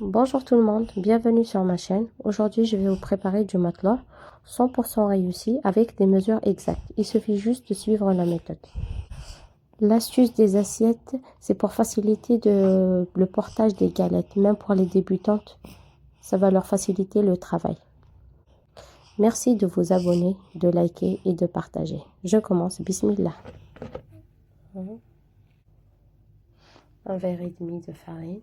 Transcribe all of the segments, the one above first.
Bonjour tout le monde, bienvenue sur ma chaîne. Aujourd'hui, je vais vous préparer du matelas 100% réussi avec des mesures exactes. Il suffit juste de suivre la méthode. L'astuce des assiettes, c'est pour faciliter le portage des galettes. Même pour les débutantes, ça va leur faciliter le travail. Merci de vous abonner, de liker et de partager. Je commence, bismillah. Un verre et demi de farine.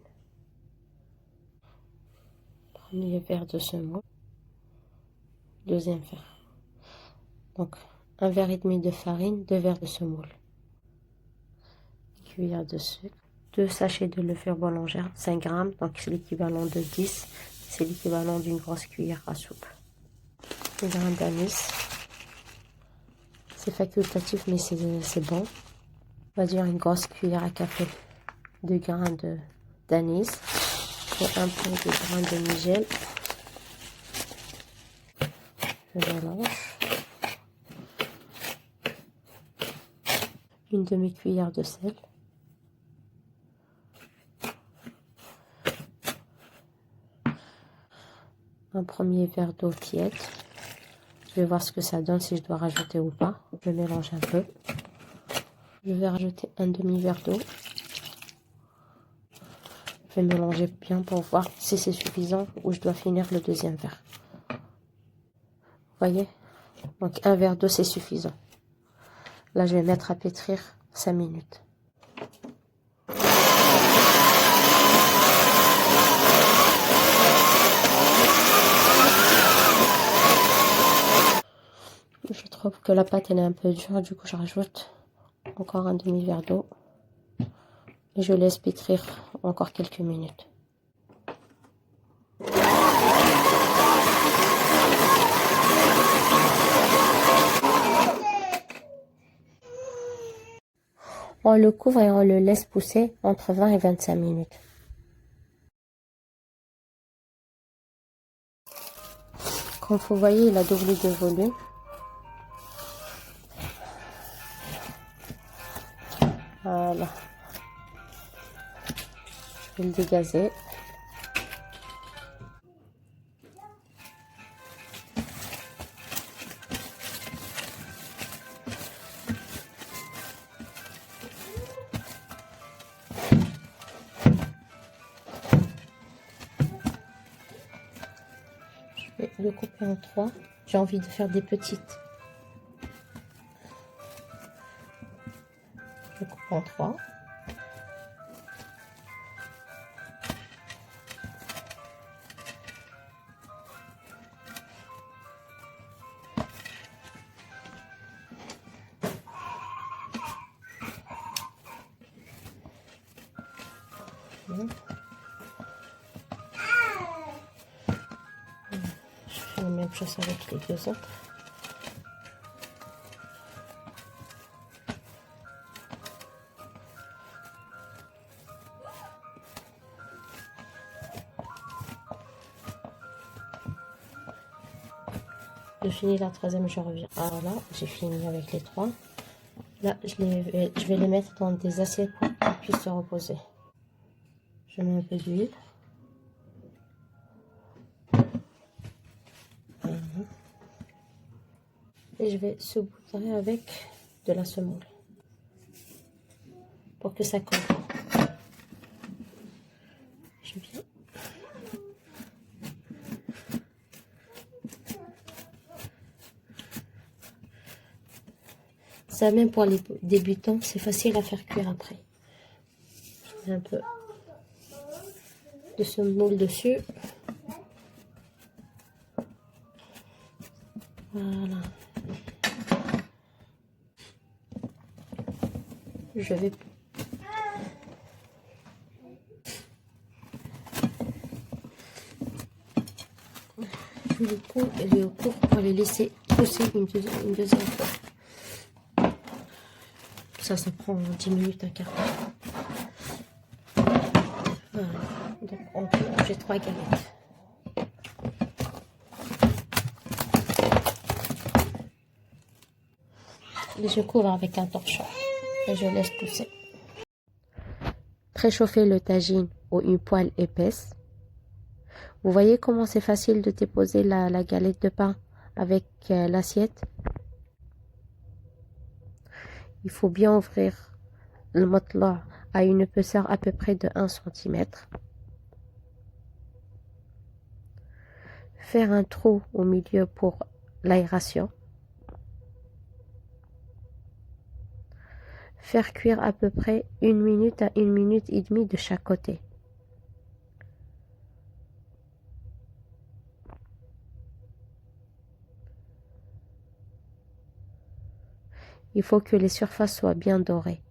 Premier verre de semoule. Deuxième verre. Donc, un verre et demi de farine, 2 verres de semoule. Une cuillère de sucre. 2 sachets de levure boulangère, 5 grammes, donc c'est l'équivalent de 10. C'est l'équivalent d'une grosse cuillère à soupe. 1 gramme d'anis. C'est facultatif, mais c'est bon. On va dire une grosse cuillère à café de grains d'anis. Et un peu de grains de nigel. Je mélange. Une demi-cuillère de sel. Un premier verre d'eau tiède. Je vais voir ce que ça donne, si je dois rajouter ou pas. Je mélange un peu. Je vais rajouter un demi-verre d'eau. Je vais mélanger bien pour voir si c'est suffisant ou je dois finir le deuxième verre. Vous voyez? Donc un verre d'eau, c'est suffisant. Là, je vais mettre à pétrir 5 minutes. Je trouve que la pâte elle est un peu dure, du coup je rajoute encore un demi-verre d'eau. Et je laisse pétrir encore quelques minutes. On le couvre et on le laisse pousser entre 20 et 25 minutes. Comme vous voyez, il a doublé de volume. Voilà. Je vais le dégazer. Je vais le couper en 3. J'ai envie de faire des petites. Je coupe en 3. Je fais la même chose avec les deux autres. Je finis la troisième, je reviens. Voilà, j'ai fini avec les 3. Là, je vais les mettre dans des assiettes pour qu'ils puissent se reposer. Je mets un peu d'huile. Et je vais saupoudrer avec de la semoule pour que ça colle. Je viens. Ça, même pour les débutants, c'est facile à faire cuire après. Je mets un peu de semoule dessus. Voilà. Je vais le couvre pour les laisser pousser une deuxième fois. Ça prend 10 minutes, un quart d'heure. Voilà. Donc en tout, j'ai 3 galettes. Et je couvre avec un torchon et je laisse pousser. Préchauffez le tagine ou une poêle épaisse. Vous voyez comment c'est facile de déposer la galette de pain avec l'assiette? Il faut bien ouvrir le matelas à une épaisseur à peu près de 1 cm. Faire un trou au milieu pour l'aération. Faire cuire à peu près 1 minute à 1 minute et demie de chaque côté. Il faut que les surfaces soient bien dorées.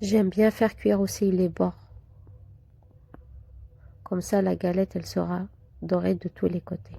J'aime bien faire cuire aussi les bords. Comme ça, la galette, elle sera dorée de tous les côtés.